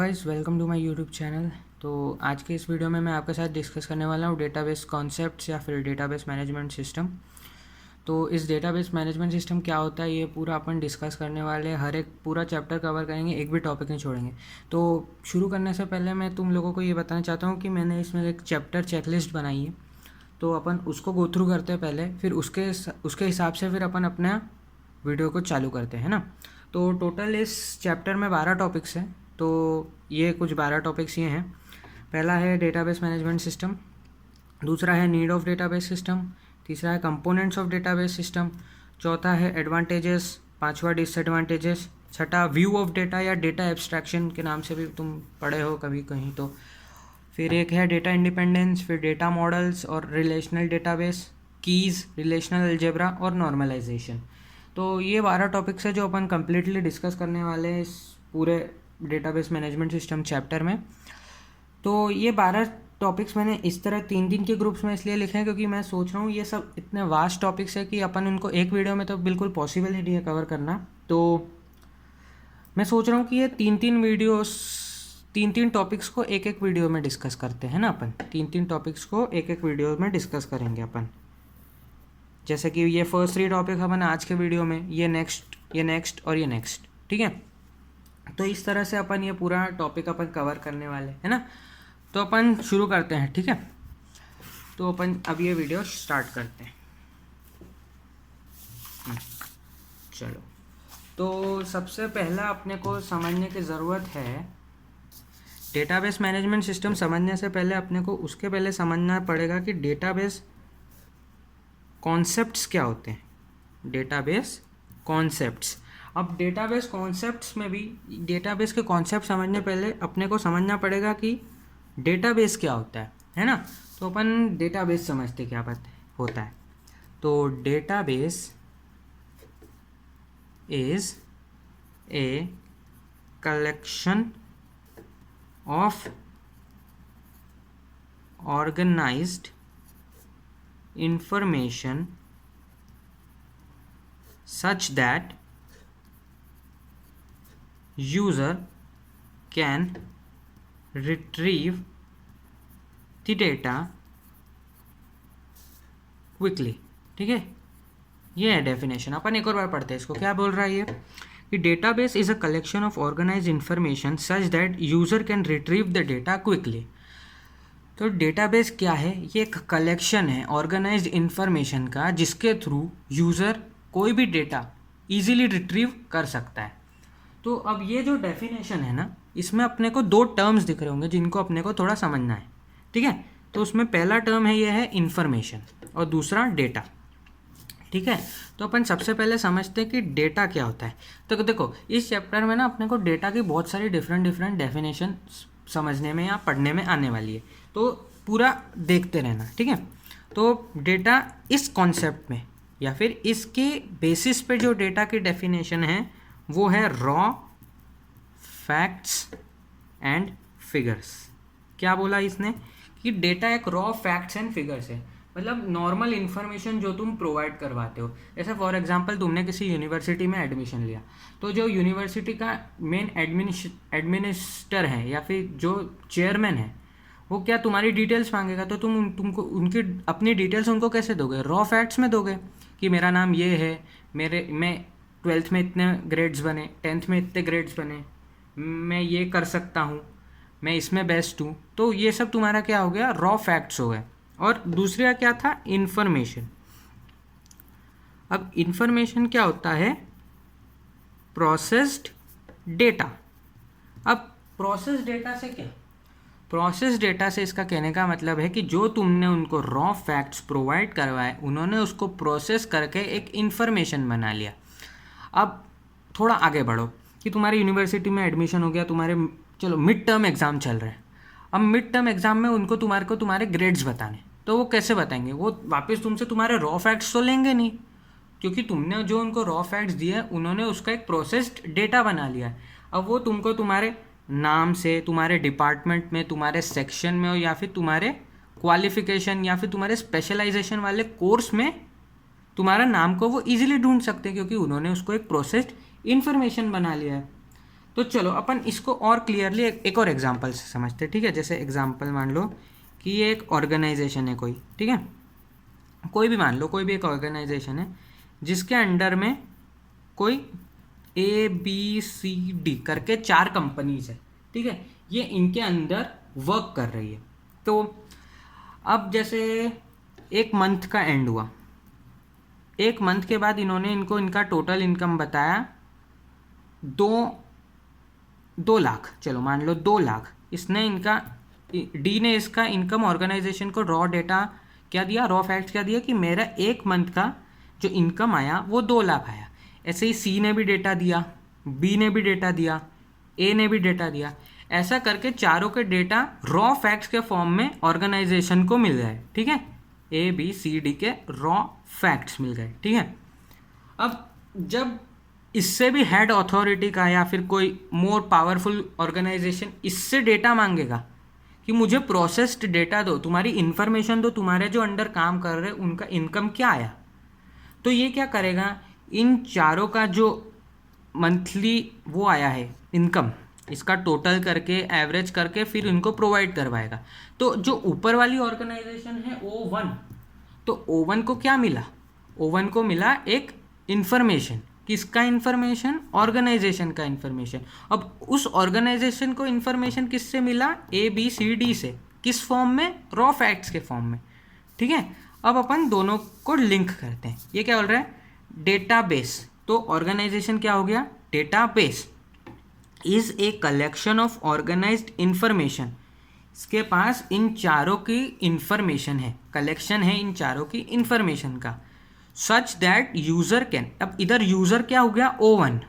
Guys, welcome to my YouTube channel. तो आज के इस वीडियो में मैं आपके साथ डिस्कस करने वाला हूँ डेटाबेस कॉन्सेप्ट्स या फिर डेटाबेस मैनेजमेंट सिस्टम। तो इस डेटाबेस मैनेजमेंट सिस्टम क्या होता है ये पूरा अपन डिस्कस करने वाले हैं। हर एक पूरा चैप्टर कवर करेंगे, एक भी टॉपिक नहीं छोड़ेंगे। तो शुरू करने से पहले मैं तुम लोगों को ये बताना चाहता हूँ कि मैंने इसमें एक चैप्टर चेकलिस्ट बनाई है। तो अपन उसको गो थ्रू करते हैं पहले, फिर उसके हिसाब से फिर अपन अपना वीडियो को चालू करते हैं ना। तो टोटल इस चैप्टर में 12 टॉपिक्स हैं। तो ये कुछ 12 टॉपिक्स ये हैं। पहला है डेटाबेस मैनेजमेंट सिस्टम, दूसरा है नीड ऑफ डेटाबेस सिस्टम, तीसरा है कंपोनेंट्स ऑफ डेटाबेस सिस्टम, चौथा है एडवांटेजेस, पांचवा डिसएडवांटेजेस, छठा व्यू ऑफ डेटा या डेटा एब्स्ट्रैक्शन के नाम से भी तुम पढ़े हो कभी कहीं। तो फिर एक है डेटा इंडिपेंडेंस, फिर डेटा मॉडल्स और relational database, keys, relational algebra और नॉर्मलाइजेशन। तो ये 12 टॉपिक्स है जो अपन कम्प्लीटली डिस्कस करने वाले हैं इस पूरे डेटाबेस मैनेजमेंट सिस्टम चैप्टर में। तो ये 12 टॉपिक्स मैंने इस तरह 3 के ग्रुप्स में इसलिए लिखे हैं क्योंकि मैं सोच रहा हूँ ये सब इतने वास्ट टॉपिक्स है कि अपन उनको एक वीडियो में तो बिल्कुल पॉसिबल ही नहीं है कवर करना। तो मैं सोच रहा हूँ कि ये 3 टॉपिक्स को एक वीडियो में डिस्कस करते हैं ना। अपन 3 टॉपिक्स को एक वीडियो में डिस्कस करेंगे अपन। जैसे कि ये फर्स्ट 3 टॉपिक अपन आज के वीडियो में, ये नेक्स्ट और ये नेक्स्ट, ठीक है। तो इस तरह से अपन ये पूरा टॉपिक अपन कवर करने वाले है ना। तो अपन शुरू करते हैं, ठीक है। तो अपन अब ये वीडियो स्टार्ट करते हैं। चलो, तो सबसे पहला अपने को समझने की ज़रूरत है डेटाबेस मैनेजमेंट सिस्टम। समझने से पहले अपने को उसके पहले समझना पड़ेगा कि डेटाबेस कॉन्सेप्ट्स क्या होते हैं। Database concepts. अब डेटाबेस कॉन्सेप्ट्स में भी डेटाबेस के कॉन्सेप्ट समझने पहले अपने को समझना पड़ेगा कि डेटाबेस क्या होता है ना। तो अपन डेटाबेस समझते क्या बात होता है। तो database is a collection of organized information such that user can retrieve the data quickly, ठीक है। ये है डेफिनेशन। अपन एक और बार पढ़ते हैं इसको। क्या बोल रहा है ये कि database is a collection of organized information such that user can retrieve the data quickly. तो डेटाबेस क्या है? ये एक कलेक्शन है ऑर्गेनाइज्ड इन्फॉर्मेशन का जिसके थ्रू यूज़र कोई भी डेटा इजीली रिट्रीव कर सकता है। तो अब ये जो डेफिनेशन है ना, इसमें अपने को 2 टर्म्स दिख रहे होंगे जिनको अपने को थोड़ा समझना है, ठीक है। तो उसमें पहला टर्म है ये है इन्फॉर्मेशन और दूसरा डेटा, ठीक है। तो अपन सबसे पहले समझते हैं कि डेटा क्या होता है। तो देखो, इस चैप्टर में ना अपने को डेटा की बहुत सारी डिफरेंट डेफिनेशन समझने में या पढ़ने में आने वाली है। तो पूरा देखते रहना, ठीक है। तो डेटा इस कॉन्सेप्ट में या फिर इसके बेसिस पे जो डेटा की डेफिनेशन है वो है रॉ फैक्ट्स एंड फिगर्स। क्या बोला इसने कि डेटा एक रॉ फैक्ट्स एंड फिगर्स है, मतलब नॉर्मल इन्फॉर्मेशन जो तुम प्रोवाइड करवाते हो। जैसे फॉर एग्जांपल तुमने किसी यूनिवर्सिटी में एडमिशन लिया, तो जो यूनिवर्सिटी का मेन एडमिनिस्टर है या फिर जो चेयरमैन है वो क्या तुम्हारी डिटेल्स मांगेगा। तो तुमको उनकी अपनी डिटेल्स उनको कैसे दोगे? रॉ फैक्ट्स में दोगे कि मेरा नाम ये है, मैं 12th में इतने ग्रेड्स बने, 10th में इतने ग्रेड्स बने, मैं ये कर सकता हूँ, मैं इसमें बेस्ट हूँ। तो ये सब तुम्हारा क्या हो गया? रॉ फैक्ट्स हो गए। और दूसरा क्या था? इन्फॉर्मेशन। अब इन्फॉर्मेशन क्या होता है? Processed data. अब प्रोसेस डेटा से क्या? प्रोसेस डेटा से इसका कहने का मतलब है कि जो तुमने उनको रॉ फैक्ट्स प्रोवाइड करवाए, उन्होंने उसको प्रोसेस करके एक इन्फॉर्मेशन बना लिया। अब थोड़ा आगे बढ़ो कि तुम्हारी यूनिवर्सिटी में एडमिशन हो गया, तुम्हारे चलो मिड टर्म एग्ज़ाम चल रहे हैं। अब मिड टर्म एग्ज़ाम में उनको तुम्हारे ग्रेड्स बताने, तो वो कैसे बताएंगे? वो वापस तुमसे तुम्हारे रॉ फैक्ट्स तो लेंगे नहीं, क्योंकि तुमने जो उनको रॉ फैक्ट्स दिए उन्होंने उसका एक प्रोसेस्ड डेटा बना लिया है। अब वो तुमको तुम्हारे नाम से, तुम्हारे डिपार्टमेंट में, तुम्हारे सेक्शन में, या फिर तुम्हारे क्वालिफिकेशन या फिर तुम्हारे स्पेशलाइजेशन वाले कोर्स में तुम्हारा नाम को वो इजीली ढूंढ सकते हैं, क्योंकि उन्होंने उसको एक प्रोसेस्ड इन्फॉर्मेशन बना लिया है। तो चलो अपन इसको और क्लियरली एक और एग्जांपल से समझते हैं, ठीक है। जैसे एग्जांपल मान लो कि ये एक ऑर्गेनाइजेशन है कोई, ठीक है, कोई भी मान लो, कोई भी एक ऑर्गेनाइजेशन है जिसके अंडर में कोई ABCD करके 4 कंपनीज है, ठीक है। ये इनके अंदर वर्क कर रही है। तो अब जैसे एक मंथ का एंड हुआ, एक मंथ के बाद इन्होंने इनको इनका टोटल इनकम बताया 2 लाख, चलो मान लो 2 लाख। इसने इनका डी ने इसका इनकम ऑर्गेनाइजेशन को रॉ डेटा क्या दिया, रॉ फैक्ट्स क्या दिया कि मेरा एक मंथ का जो इनकम आया वो 2 लाख आया। ऐसे ही सी ने भी डेटा दिया, बी ने भी डेटा दिया, ए ने भी डेटा दिया। ऐसा करके चारों के डेटा रॉ फैक्ट्स के फॉर्म में ऑर्गेनाइजेशन को मिल गए, ठीक है। ABCD के रॉ फैक्ट्स मिल गए, ठीक है। अब जब इससे भी हेड अथॉरिटी का या फिर कोई मोर पावरफुल ऑर्गेनाइजेशन इससे डेटा मांगेगा कि मुझे प्रोसेस्ड डेटा दो, तुम्हारी इन्फॉर्मेशन दो, तुम्हारे जो अंडर काम कर रहे हैं उनका इनकम क्या आया, तो ये क्या करेगा, इन चारों का जो मंथली वो आया है इनकम, इसका टोटल करके एवरेज करके फिर इनको प्रोवाइड करवाएगा। तो जो ऊपर वाली ऑर्गेनाइजेशन है O1, तो O1 को क्या मिला, O1 को मिला एक इन्फॉर्मेशन, किसका इन्फॉर्मेशन, ऑर्गेनाइजेशन का इन्फॉर्मेशन। अब उस ऑर्गेनाइजेशन को इन्फॉर्मेशन किससे मिला, ABCD से, किस फॉर्म में, रॉ फैक्ट्स के फॉर्म में, ठीक है। अब अपन दोनों को लिंक करते हैं। ये क्या बोल रहा है, डेटाबेस। तो ऑर्गेनाइजेशन क्या हो गया, database is a collection of organized information. इसके पास इन चारों की इंफॉर्मेशन है, कलेक्शन है इन चारों की इंफॉर्मेशन का, सच दैट यूजर कैन, अब इधर यूजर क्या हो गया, O1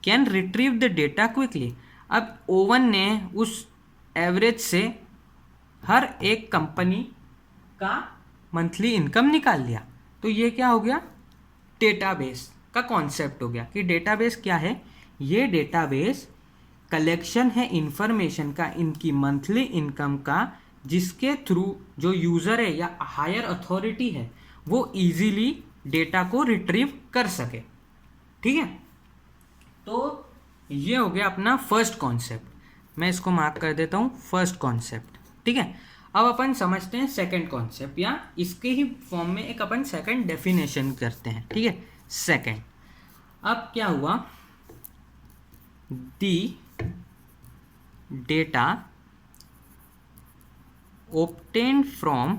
can retrieve the data quickly. अब O1 ने उस एवरेज से हर एक कंपनी का मंथली इनकम निकाल लिया। तो ये क्या हो गया, डेटाबेस का कॉन्सेप्ट हो गया कि डेटाबेस क्या है, ये डेटाबेस कलेक्शन है इंफॉर्मेशन का, इनकी मंथली इनकम का, जिसके थ्रू जो यूज़र है या हायर अथॉरिटी है वो इजीली डेटा को रिट्रीव कर सके, ठीक है। तो ये हो गया अपना फर्स्ट कॉन्सेप्ट, मैं इसको मार्क कर देता हूँ, फर्स्ट कॉन्सेप्ट, ठीक है। अब अपन समझते हैं सेकंड कॉन्सेप्ट, या इसके ही फॉर्म में एक अपन सेकंड डेफिनेशन करते हैं, ठीक है। सेकंड, अब क्या हुआ, दी data obtained from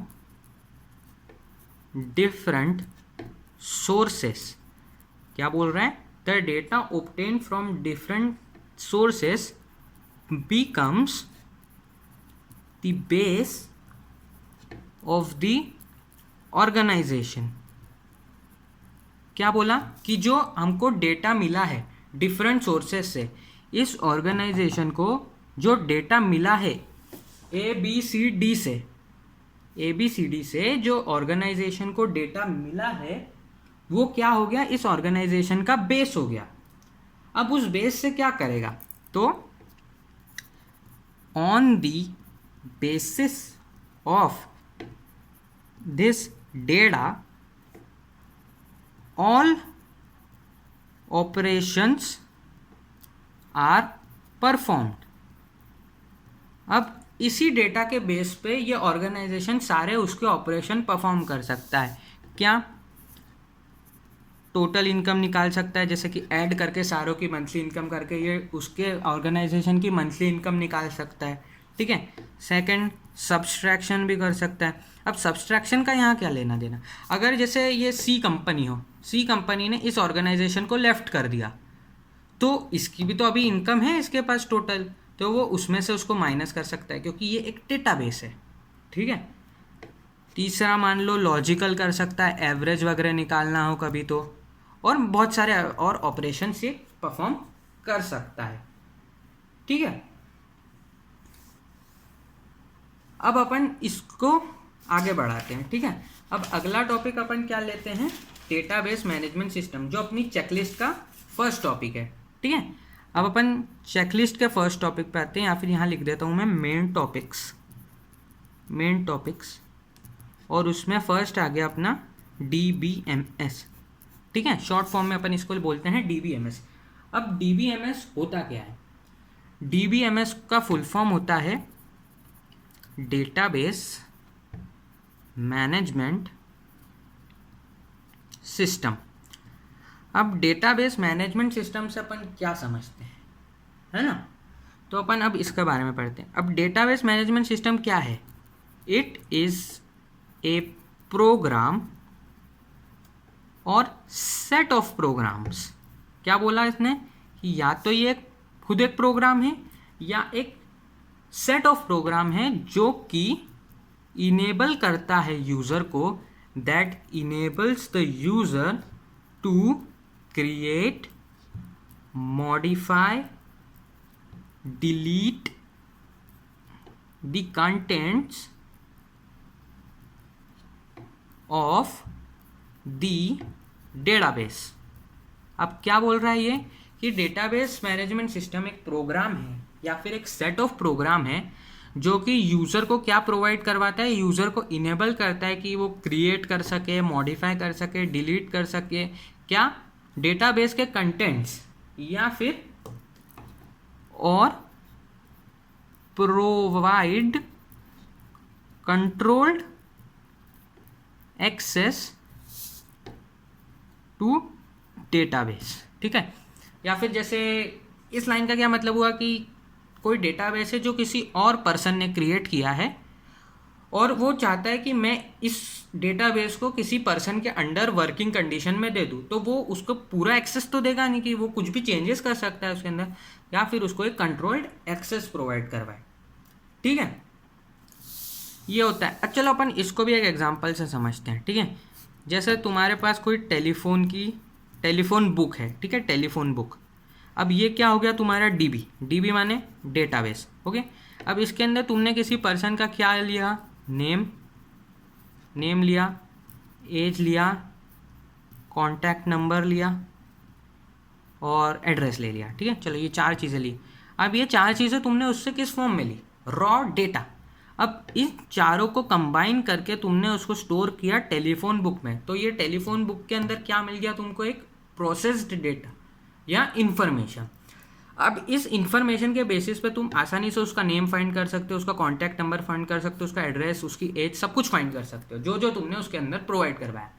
different sources, क्या बोल रहा है, the data obtained from different sources becomes the base of the organization। क्या बोला कि जो हमको डेटा मिला है डिफरेंट सोर्सेस से, इस ऑर्गेनाइजेशन को जो डेटा मिला है ABCD से जो ऑर्गेनाइजेशन को डेटा मिला है वो क्या हो गया, इस ऑर्गेनाइजेशन का बेस हो गया। अब उस बेस से क्या करेगा, तो on the basis of this data all operations are performed. अब इसी डेटा के बेस पे ये ऑर्गेनाइजेशन सारे उसके ऑपरेशन परफॉर्म कर सकता है। क्या, टोटल इनकम निकाल सकता है, जैसे कि ऐड करके सारों की मंथली इनकम करके ये उसके ऑर्गेनाइजेशन की मंथली इनकम निकाल सकता है, ठीक है। सेकंड, सब्सट्रैक्शन भी कर सकता है। अब सब्सट्रैक्शन का यहाँ क्या लेना देना, अगर जैसे ये सी कंपनी हो, सी कंपनी ने इस ऑर्गेनाइजेशन को लेफ्ट कर दिया, तो इसकी भी तो अभी इनकम है इसके पास टोटल, तो वो उसमें से उसको माइनस कर सकता है क्योंकि ये एक डेटाबेस है, ठीक है। तीसरा, मान लो लॉजिकल कर सकता है, एवरेज वगैरह निकालना हो कभी तो, और बहुत सारे और ऑपरेशन से परफॉर्म कर सकता है, ठीक है। अब अपन इसको आगे बढ़ाते हैं, ठीक है। अब अगला टॉपिक अपन क्या लेते हैं, डेटाबेस मैनेजमेंट सिस्टम, जो अपनी चेकलिस्ट का फर्स्ट टॉपिक है, ठीक है। अब अपन चेकलिस्ट के फर्स्ट टॉपिक पे आते हैं, या फिर यहाँ लिख देता हूँ मैं मेन टॉपिक्स, और उसमें फर्स्ट आ गया अपना DBMS, ठीक है। शॉर्ट फॉर्म में अपन इसको बोलते हैं DBMS। अब डीबीएमएस होता क्या है? डीबीएमएस का फुल फॉर्म होता है डेटाबेस मैनेजमेंट सिस्टम। अब डेटाबेस मैनेजमेंट सिस्टम से अपन क्या समझते हैं, है ना? तो अपन अब इसके बारे में पढ़ते हैं। अब डेटाबेस मैनेजमेंट सिस्टम क्या है? इट इज ए प्रोग्राम और सेट ऑफ प्रोग्राम्स। क्या बोला इसने कि या तो ये खुद एक प्रोग्राम है या एक सेट ऑफ प्रोग्राम है जो कि इनेबल करता है यूजर को, that enables the user to create, modify, delete the contents of the database. अब क्या बोल रहा है ये कि डेटाबेस मैनेजमेंट सिस्टम एक प्रोग्राम है या फिर एक सेट ऑफ प्रोग्राम है जो कि यूज़र को क्या प्रोवाइड करवाता है? यूज़र को इनेबल करता है कि वो क्रिएट कर सके, मॉडिफाई कर सके, डिलीट कर सके, क्या? डेटाबेस के कंटेंट्स, या फिर और provide controlled access to database. ठीक है? या फिर जैसे इस लाइन का क्या मतलब हुआ कि कोई डेटाबेस है जो किसी और पर्सन ने क्रिएट किया है और वो चाहता है कि मैं इस डेटाबेस को किसी पर्सन के अंडर वर्किंग कंडीशन में दे दूँ, तो वो उसको पूरा एक्सेस तो देगा नहीं कि वो कुछ भी चेंजेस कर सकता है उसके अंदर, या फिर उसको एक कंट्रोल्ड एक्सेस प्रोवाइड करवाए। ठीक है, ये होता है। अब चलो अपन इसको भी एक एग्जांपल से समझते हैं। ठीक है, जैसे तुम्हारे पास कोई टेलीफोन बुक है। ठीक है, टेलीफोन बुक। अब ये क्या हो गया तुम्हारा डीबी माने डेटाबेस। ओके, अब इसके अंदर तुमने किसी पर्सन का क्या लिया? नेम लिया, एज लिया, कॉन्टैक्ट नंबर लिया और एड्रेस ले लिया। ठीक है, चलो ये 4 चीज़ें ली। अब ये 4 चीज़ें तुमने उससे किस फॉर्म में ली? Raw data. अब इन चारों को कंबाइन करके तुमने उसको स्टोर किया टेलीफोन बुक में। तो ये टेलीफोन बुक के अंदर क्या मिल गया तुमको? एक प्रोसेस्ड डेटा या इंफॉर्मेशन। अब इस इंफॉर्मेशन के बेसिस पे तुम आसानी से उसका नेम फाइंड कर सकते हो, उसका कॉन्टैक्ट नंबर फाइंड कर सकते हो, उसका एड्रेस, उसकी एज, सब कुछ फाइंड कर सकते हो जो जो तुमने उसके अंदर प्रोवाइड करवाया।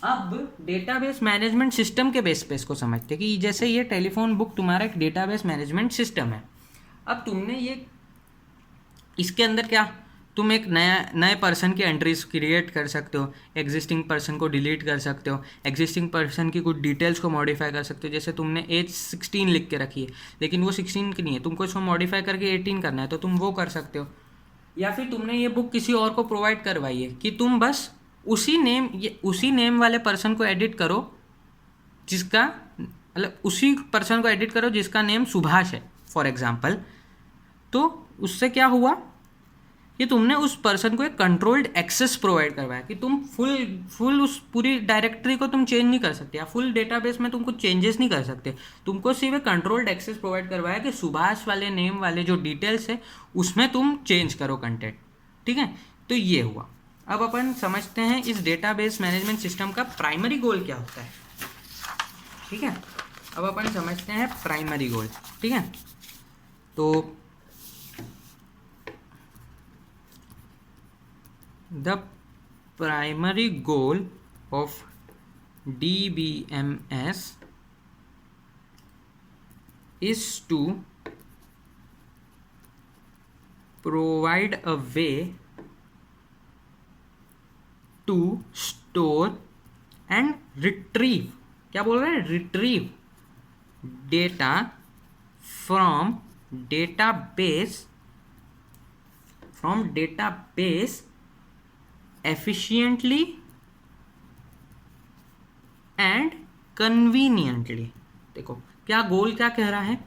अब डेटाबेस मैनेजमेंट सिस्टम के बेस पे इसको समझते हैं कि जैसे ये टेलीफोन बुक तुम्हारा एक डेटाबेस मैनेजमेंट सिस्टम है। अब तुमने ये इसके अंदर क्या, तुम एक नए पर्सन की एंट्रीज क्रिएट कर सकते हो, एग्जिस्टिंग पर्सन को डिलीट कर सकते हो, एग्जिस्टिंग पर्सन की कुछ डिटेल्स को मॉडिफाई कर सकते हो। जैसे तुमने एज 16 लिख के रखी है लेकिन वो 16 की नहीं है, तुमको इसको मॉडिफाई करके 18 करना है तो तुम वो कर सकते हो। या फिर तुमने ये बुक किसी और को प्रोवाइड करवाई है कि तुम बस उसी नेम वाले पर्सन को एडिट करो जिसका मतलब उसी पर्सन को एडिट करो जिसका नेम सुभाष है फॉर एग्जाम्पल। तो उससे क्या हुआ कि तुमने उस पर्सन को एक कंट्रोल्ड एक्सेस प्रोवाइड करवाया कि तुम फुल उस पूरी डायरेक्टरी को तुम चेंज नहीं कर सकते या फुल डेटाबेस में तुम कुछ चेंजेस नहीं कर सकते। तुमको सिर्फ एक कंट्रोल्ड एक्सेस प्रोवाइड करवाया कि सुभाष वाले नेम वाले जो डिटेल्स है उसमें तुम चेंज करो कंटेंट। ठीक है, तो ये हुआ। अब अपन समझते हैं इस डेटाबेस मैनेजमेंट सिस्टम का प्राइमरी गोल क्या होता है। ठीक है, अब अपन समझते हैं प्राइमरी गोल। ठीक है, तो the primary goal of DBMS is to provide a way to store and retrieve, क्या बोल रहे हैं? retrieve data from database efficiently and conveniently। देखो क्या गोल क्या कह रहा है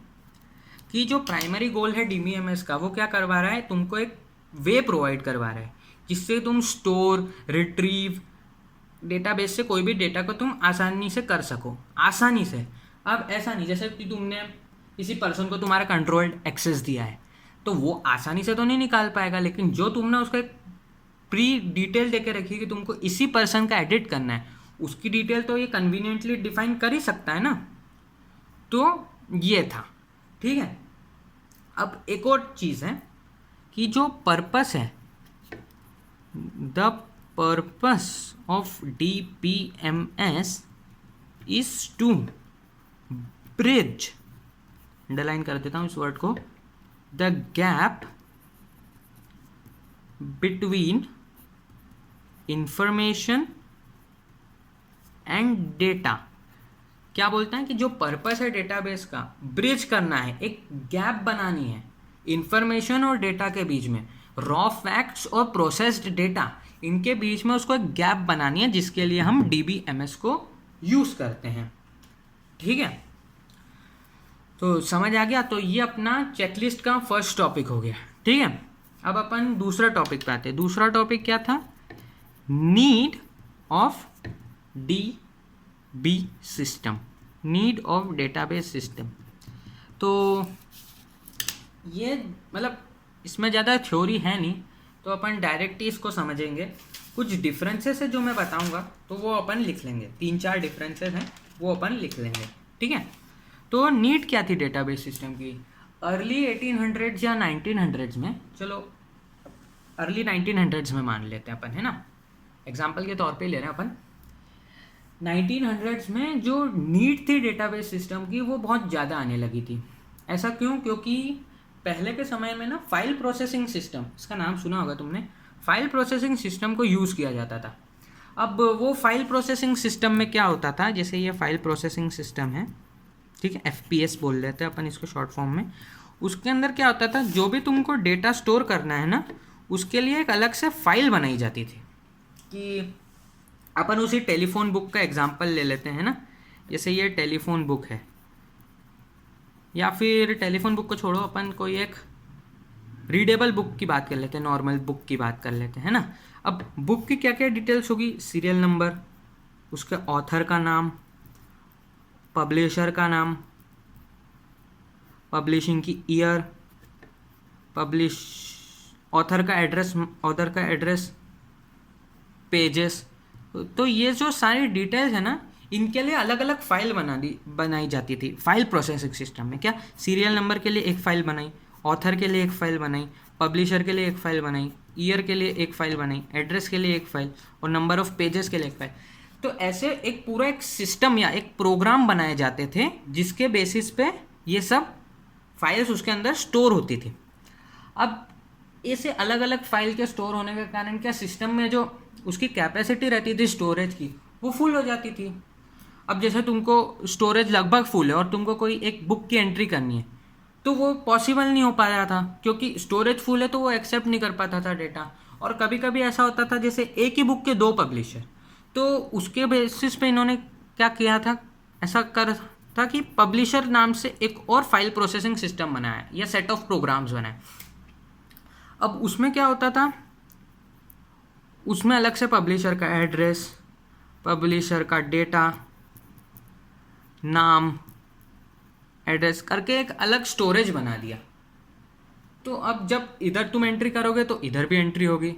कि जो प्राइमरी गोल है डीबीएमएस का वो क्या करवा रहा है? तुमको एक वे प्रोवाइड करवा रहा है जिससे तुम स्टोर, रिट्रीव डेटाबेस से कोई भी डेटा को तुम आसानी से कर सको, आसानी से। अब ऐसा नहीं जैसे कि तुमने किसी पर्सन को तुम्हारा कंट्रोल्ड एक्सेस दिया है तो वो आसानी से तो नहीं निकाल पाएगा, लेकिन जो तुमने उसको एक प्री डिटेल देके रखी कि तुमको इसी पर्सन का एडिट करना है, उसकी डिटेल तो ये कन्वीनियंटली डिफाइन कर ही सकता है ना। तो ये था, ठीक है। अब एक और चीज़ है कि जो पर्पस है, the purpose of DBMS is to bridge, underline कर देता हूँ इस वर्ड को, the gap between information and data. क्या बोलते हैं कि जो पर्पस है डेटाबेस का, ब्रिज करना है, एक गैप बनानी है इंफॉर्मेशन और डेटा के बीच में, रॉ फैक्ट्स और प्रोसेस्ड डेटा, इनके बीच में उसको एक गैप बनानी है, जिसके लिए हम DBMS को यूज करते हैं, ठीक है। तो समझ आ गया। तो ये अपना चेकलिस्ट का फर्स्ट टॉपिक हो गया, ठीक है। अब अपन दूसरा टॉपिक पे आते हैं। दूसरा टॉपिक क्या था? Need of DB system, need of database system. तो ये मतलब इसमें ज़्यादा थ्योरी है नहीं, तो अपन डायरेक्ट ही इसको समझेंगे। कुछ डिफरेंसेस है जो मैं बताऊंगा, तो वो अपन लिख लेंगे, 3-4 डिफरेंसेस हैं वो अपन लिख लेंगे, ठीक है। तो नीड क्या थी डेटाबेस सिस्टम की? अर्ली 1800s या 1900s में, चलो अर्ली 1900s में मान लेते हैं अपन, है ना, एग्जाम्पल के तौर पे ले रहे हैं अपन। 1900s में जो नीड थी डेटाबेस सिस्टम की वो बहुत ज़्यादा आने लगी थी। ऐसा क्यों? क्योंकि पहले के समय में ना फाइल प्रोसेसिंग सिस्टम, इसका नाम सुना होगा तुमने, फाइल प्रोसेसिंग सिस्टम को यूज़ किया जाता था। अब वो फाइल प्रोसेसिंग सिस्टम में क्या होता था, जैसे ये फाइल प्रोसेसिंग सिस्टम है, ठीक है, FPS बोल लेते हैं अपन इसको शॉर्ट फॉर्म में। उसके अंदर क्या होता था, जो भी तुमको डेटा स्टोर करना है ना, उसके लिए एक अलग से फाइल बनाई जाती थी। कि अपन उसी टेलीफोन बुक का एग्जांपल ले लेते हैं ना, जैसे ये टेलीफोन बुक है, या फिर टेलीफोन बुक को छोड़ो, अपन कोई एक रीडेबल बुक की बात कर लेते हैं, नॉर्मल बुक की बात कर लेते हैं ना। अब बुक की क्या क्या डिटेल्स होगी? सीरियल नंबर, उसके ऑथर का नाम, पब्लिशर का नाम, पब्लिशिंग की ईयर, ऑथर का एड्रेस, पेजेस। तो ये जो सारी डिटेल्स है ना, इनके लिए अलग अलग फाइल बनाई जाती थी फाइल प्रोसेसिंग सिस्टम में। क्या? सीरियल नंबर के लिए एक फाइल बनाई, ऑथर के लिए एक फाइल बनाई, पब्लिशर के लिए एक फाइल बनाई, ईयर के लिए एक फाइल बनाई, एड्रेस के लिए एक फाइल, और नंबर ऑफ पेजेस के लिए एक फाइल। तो ऐसे एक पूरा एक सिस्टम या एक प्रोग्राम बनाए जाते थे, जिसके बेसिस पे ये सब फाइल्स उसके अंदर स्टोर होती थी। अब ऐसे अलग अलग फाइल के स्टोर होने के कारण क्या, सिस्टम में जो उसकी कैपेसिटी रहती थी स्टोरेज की, वो फुल हो जाती थी। अब जैसे तुमको स्टोरेज लगभग फुल है और तुमको कोई एक बुक की एंट्री करनी है, तो वो पॉसिबल नहीं हो पा रहा था, क्योंकि स्टोरेज फुल है तो वो एक्सेप्ट नहीं कर पाता था डेटा। और कभी कभी ऐसा होता था जैसे एक ही बुक के 2 पब्लिशर, तो उसके बेसिस पे इन्होंने क्या किया था, ऐसा कर था कि पब्लिशर नाम से एक और फाइल प्रोसेसिंग सिस्टम बनाया या सेट ऑफ प्रोग्राम्स बनाए। अब उसमें क्या होता था, उसमें अलग से पब्लिशर का एड्रेस, पब्लिशर का डेटा, नाम, एड्रेस करके एक अलग स्टोरेज बना दिया। तो अब जब इधर तुम एंट्री करोगे तो इधर भी एंट्री होगी।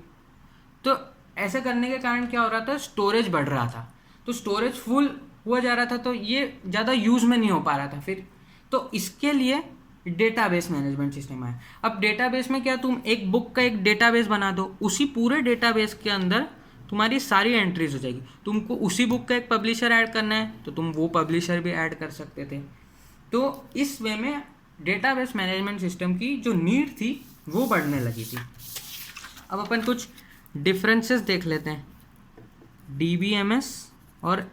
तो ऐसे करने के कारण क्या हो रहा था, स्टोरेज बढ़ रहा था, तो स्टोरेज फुल हुआ जा रहा था, तो ये ज़्यादा यूज़ में नहीं हो पा रहा था फिर। तो इसके लिए डेटाबेस मैनेजमेंट सिस्टम है। अब डेटाबेस में क्या, तुम एक बुक का एक डेटाबेस बना दो, उसी पूरे डेटाबेस के अंदर तुम्हारी सारी एंट्रीज हो जाएगी। तुमको उसी बुक का एक पब्लिशर ऐड करना है तो तुम वो पब्लिशर भी ऐड कर सकते थे। तो इस वे में डेटाबेस मैनेजमेंट सिस्टम की जो नीड थी वो बढ़ने लगी थी। अब अपन कुछ डिफरेंसेस देख लेते हैं DBMS और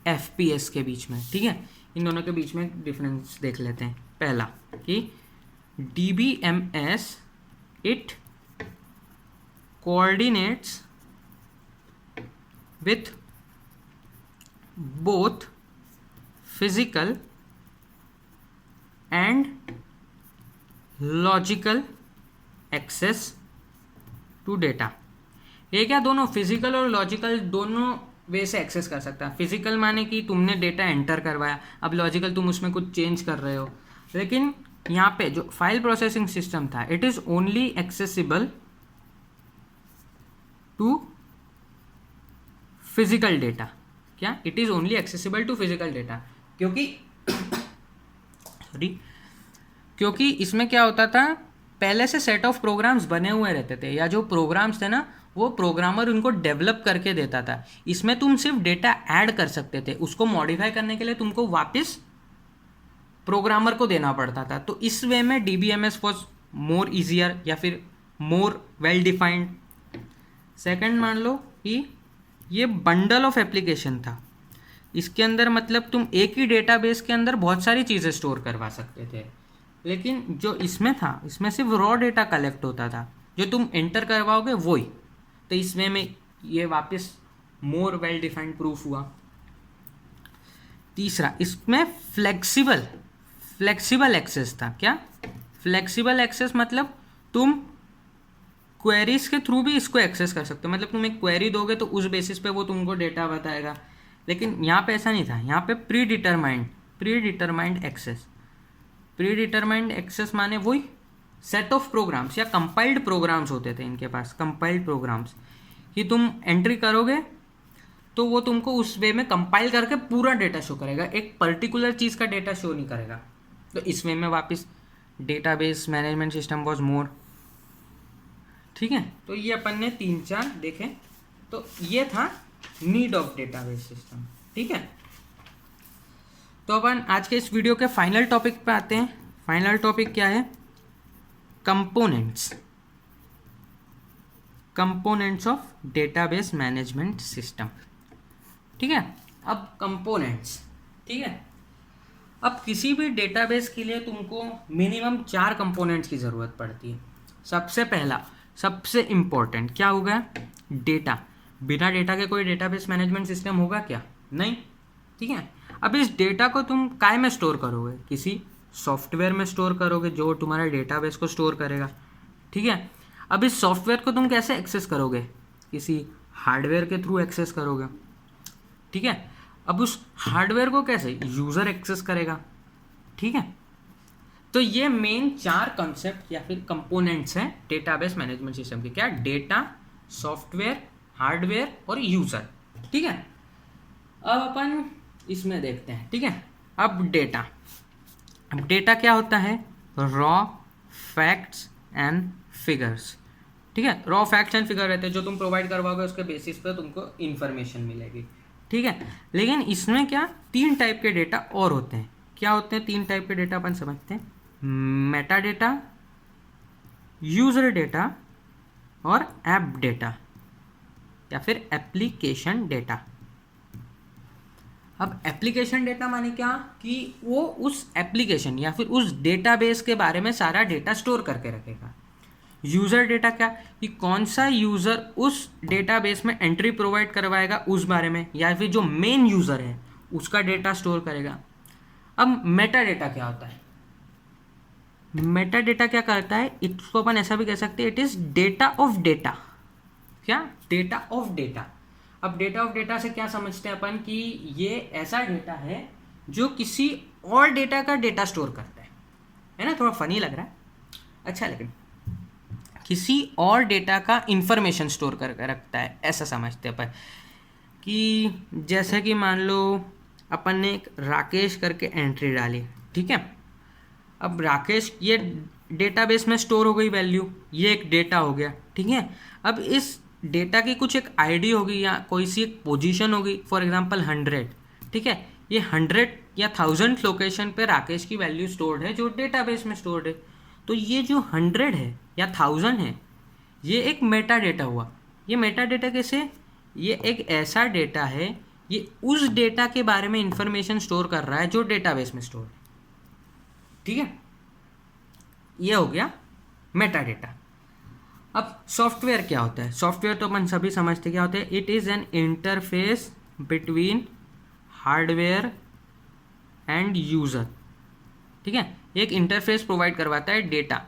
FPS के बीच में, ठीक है। इन दोनों के बीच में डिफरेंस देख लेते हैं। पहला कि DBMS it coordinates with both physical and logical access to data. ये क्या, दोनों फिजिकल और लॉजिकल दोनों वे से एक्सेस कर सकता है। फिजिकल माने कि तुमने डेटा एंटर करवाया, अब लॉजिकल तुम उसमें कुछ चेंज कर रहे हो। लेकिन यहाँ पे जो फाइल प्रोसेसिंग सिस्टम था, it is only accessible to physical data. क्या? It is only accessible to physical data, क्योंकि सॉरी, क्योंकि इसमें क्या होता था, पहले से सेट ऑफ प्रोग्राम्स बने हुए रहते थे, या जो प्रोग्राम्स थे ना वो प्रोग्रामर उनको डेवलप करके देता था। इसमें तुम सिर्फ डेटा ऐड कर सकते थे, उसको मॉडिफाई करने के लिए तुमको वापस प्रोग्रामर को देना पड़ता था। तो इस वे में DBMS वॉज मोर ईजियर या फिर मोर वेल डिफाइंड। सेकंड मान लो कि ये बंडल ऑफ एप्लीकेशन था, इसके अंदर मतलब तुम एक ही डेटाबेस के अंदर बहुत सारी चीज़ें स्टोर करवा सकते थे, लेकिन जो इसमें था इसमें सिर्फ रॉ डेटा कलेक्ट होता था, जो तुम एंटर करवाओगे वही। तो इस वे में ये वापस मोर वेल डिफाइंड प्रूफ हुआ। तीसरा, इसमें फ्लेक्सिबल एक्सेस था। क्या फ्लेक्सिबल एक्सेस? मतलब तुम क्वेरीज के थ्रू भी इसको एक्सेस कर सकते हो, मतलब तुम एक क्वेरी दोगे तो उस बेसिस पे वो तुमको डेटा बताएगा। लेकिन यहाँ पे ऐसा नहीं था, यहाँ पे प्री डिटरमाइंड एक्सेस माने वही सेट ऑफ प्रोग्राम्स या कंपाइल्ड प्रोग्राम्स होते थे इनके पास, कंपाइल्ड प्रोग्राम्स कि तुम एंट्री करोगे तो वो तुमको उस वे में कंपाइल करके पूरा डेटा शो करेगा, एक पर्टिकुलर चीज़ का डेटा शो नहीं करेगा। तो इस वे में वापस database management system was more. ठीक है, तो ये अपन ने 3-4 देखे। तो ये था नीड ऑफ डेटाबेस सिस्टम। ठीक है, तो अपन आज के इस वीडियो के फाइनल टॉपिक पे आते हैं। फाइनल टॉपिक क्या है? Components of database management system. ठीक है, अब कंपोनेंट्स। ठीक है, अब किसी भी डेटाबेस के लिए तुमको मिनिमम 4 कंपोनेंट्स की ज़रूरत पड़ती है। सबसे पहला, सबसे इम्पोर्टेंट क्या होगा? डेटा। बिना डेटा के कोई डेटाबेस मैनेजमेंट सिस्टम होगा क्या? नहीं। ठीक है, अब इस डेटा को तुम काय में स्टोर करोगे? किसी सॉफ्टवेयर में स्टोर करोगे जो तुम्हारे डेटाबेस को स्टोर करेगा। ठीक है, अब इस सॉफ्टवेयर को तुम कैसे एक्सेस करोगे? किसी हार्डवेयर के थ्रू एक्सेस करोगे। ठीक है, अब उस हार्डवेयर को कैसे यूज़र एक्सेस करेगा। ठीक है, तो ये मेन 4 कॉन्सेप्ट या फिर कंपोनेंट्स हैं डेटाबेस मैनेजमेंट सिस्टम के। क्या? डेटा, सॉफ्टवेयर, हार्डवेयर और यूज़र। ठीक है, अब अपन इसमें देखते हैं। ठीक है, अब डेटा क्या होता है? Raw facts and figures. ठीक है, रॉ फैक्ट्स एंड फिगर रहते हैं जो तुम प्रोवाइड करवाओगे, उसके बेसिस पे तुमको इन्फॉर्मेशन मिलेगी। ठीक है, लेकिन इसमें क्या 3 टाइप के डेटा और होते हैं। क्या होते हैं 3 टाइप के डेटा? अपन समझते हैं। मेटा डेटा, यूजर डेटा और ऐप डेटा या फिर एप्लीकेशन डेटा। अब एप्लीकेशन डेटा माने क्या कि वो उस एप्लीकेशन या फिर उस डेटाबेस के बारे में सारा डेटा स्टोर करके रखेगा। यूज़र डेटा क्या कि कौन सा यूज़र उस डेटाबेस में एंट्री प्रोवाइड करवाएगा उस बारे में, या फिर जो मेन यूज़र है उसका डेटा स्टोर करेगा। अब मेटा डेटा क्या होता है? मेटा डेटा क्या करता है? इसको अपन ऐसा भी कह सकते हैं, it is data of data. क्या? Data of data. अब डेटा ऑफ डेटा से क्या समझते हैं अपन कि ये ऐसा डेटा है जो किसी और डेटा का डेटा स्टोर करता है ना? थोड़ा फनी लग रहा है, अच्छा, लेकिन किसी और डेटा का इंफॉर्मेशन स्टोर करके रखता है, ऐसा समझते हैं अपन। कि जैसे कि मान लो अपन ने एक राकेश करके एंट्री डाली। ठीक है, अब राकेश ये डेटाबेस में स्टोर हो गई वैल्यू, ये एक डेटा हो गया। ठीक है, अब इस डेटा की कुछ एक आईडी होगी या कोई सी एक पोजीशन होगी, फॉर एग्जांपल 100। ठीक है, ये 100 या 1000 लोकेशन पे राकेश की वैल्यू स्टोर्ड है जो डेटाबेस में स्टोर्ड है। तो ये जो 100 है या 1000 है, ये एक मेटा डेटा हुआ। ये मेटा डेटा कैसे? ये एक ऐसा डेटा है, ये उस डेटा के बारे में इंफॉर्मेशन स्टोर कर रहा है जो डेटाबेस में स्टोर है। ठीक है, ये हो गया मेटा डेटा। अब सॉफ्टवेयर क्या होता है? सॉफ्टवेयर तो अपन सभी समझते क्या होते हैं। It is an interface between hardware end user. ठीक है, एक इंटरफेस प्रोवाइड करवाता है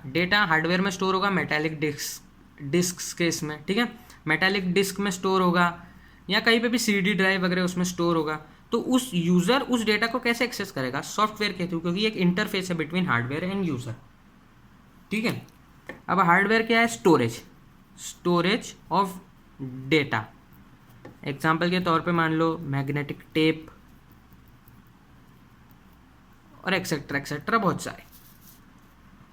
डेटा हार्डवेयर में स्टोर होगा, मेटालिक डिस्क के इसमें। ठीक है, मेटालिक डिस्क में स्टोर होगा या कहीं पे भी CD ड्राइव वगैरह उसमें स्टोर होगा। तो उस यूज़र उस डेटा को कैसे एक्सेस करेगा? सॉफ्टवेयर के थ्रू, क्योंकि एक इंटरफेस है बिटवीन हार्डवेयर एंड यूज़र। ठीक है, अब हार्डवेयर क्या है? Storage of data. एग्जाम्पल के तौर पे मान लो मैग्नेटिक टेप और एक्सेट्रा एक्सेट्रा बहुत सारे।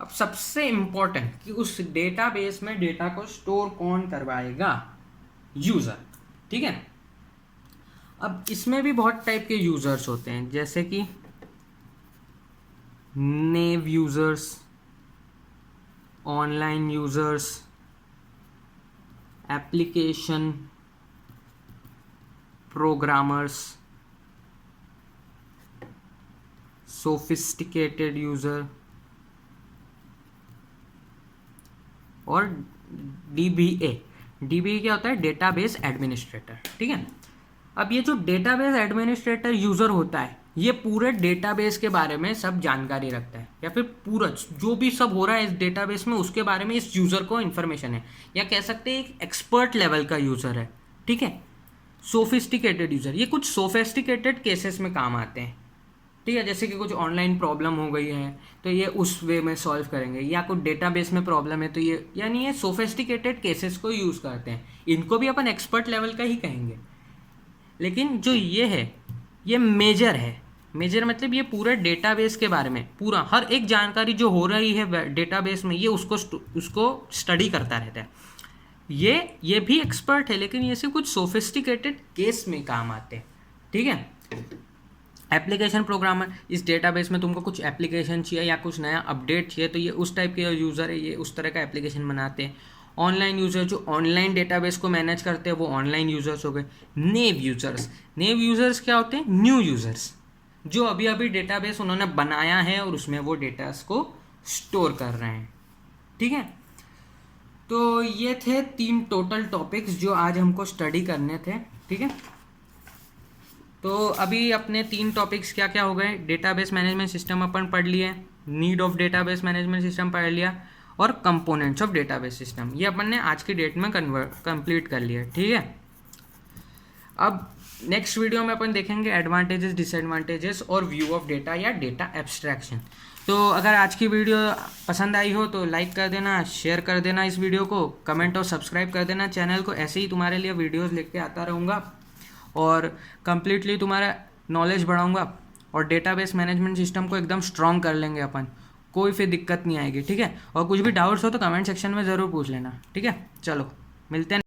अब सबसे इम्पोर्टेंट कि उस डेटाबेस में डेटा को स्टोर कौन करवाएगा, यूज़र, ठीक है। अब इसमें भी बहुत टाइप के यूज़र्स होते हैं, जैसे कि naive users, online users, application programmers, sophisticated user और DBA। DBA क्या होता है? डेटाबेस एडमिनिस्ट्रेटर, ठीक है। अब ये जो डेटाबेस एडमिनिस्ट्रेटर यूज़र होता है, ये पूरे डेटाबेस के बारे में सब जानकारी रखता है, या फिर पूरा जो भी सब हो रहा है इस डेटाबेस में उसके बारे में इस यूज़र को इन्फॉर्मेशन है, या कह सकते हैं एक एक्सपर्ट लेवल का यूज़र है, ठीक है। सोफिस्टिकेटेड यूज़र, ये कुछ सोफिस्टिकेटेड केसेस में काम आते हैं, ठीक है। जैसे कि कुछ ऑनलाइन प्रॉब्लम हो गई है तो ये उस वे में सॉल्व करेंगे, या कुछ डेटाबेस में प्रॉब्लम है तो ये, यानी ये सोफिस्टिकेटेड केसेस को यूज़ करते हैं। इनको भी अपन एक्सपर्ट लेवल का ही कहेंगे। लेकिन जो ये है ये मेजर है। मेजर मतलब ये पूरे डेटाबेस के बारे में पूरा हर एक जानकारी जो हो रही है डेटाबेस में, ये उसको स्टडी करता रहता है। ये भी एक्सपर्ट है, लेकिन ये सिर्फ कुछ सोफिस्टिकेटेड केस में काम आते हैं, ठीक है। एप्लीकेशन प्रोग्रामर, इस डेटाबेस में तुमको कुछ एप्लीकेशन चाहिए या कुछ नया अपडेट चाहिए तो ये उस टाइप के यूज़र है, ये उस तरह का एप्लीकेशन बनाते हैं। ऑनलाइन यूज़र जो ऑनलाइन डेटाबेस को मैनेज करते हैं वो ऑनलाइन यूज़र्स हो गए। नेव यूज़र्स क्या होते हैं? न्यू यूज़र्स, जो अभी अभी डेटाबेस उन्होंने बनाया है और उसमें वो डेटास को स्टोर कर रहे हैं, ठीक है। तो ये थे 3 टोटल टॉपिक्स जो आज हमको स्टडी करने थे, ठीक है। तो अभी अपने 3 टॉपिक्स क्या क्या हो गए? डेटाबेस मैनेजमेंट सिस्टम अपन पढ़ लिए, need of database management system पढ़ लिया, और कंपोनेंट्स ऑफ डेटाबेस सिस्टम, ये अपन ने आज की डेट में कंप्लीट कर लिया, ठीक है। अब नेक्स्ट वीडियो में अपन देखेंगे एडवांटेजेस, डिसएडवांटेजेस और व्यू ऑफ डेटा या डेटा एब्स्ट्रैक्शन। तो अगर आज की वीडियो पसंद आई हो तो लाइक कर देना, शेयर कर देना इस वीडियो को, कमेंट और सब्सक्राइब कर देना चैनल को। ऐसे ही तुम्हारे लिए वीडियोज़ लेके आता रहूँगा और कम्प्लीटली तुम्हारा नॉलेज बढ़ाऊँगा, और डेटाबेस मैनेजमेंट सिस्टम को एकदम स्ट्रॉन्ग कर लेंगे अपन, कोई फिर दिक्कत नहीं आएगी, ठीक है। और कुछ भी डाउट्स हो तो कमेंट सेक्शन में ज़रूर पूछ लेना, ठीक है। चलो मिलते हैं।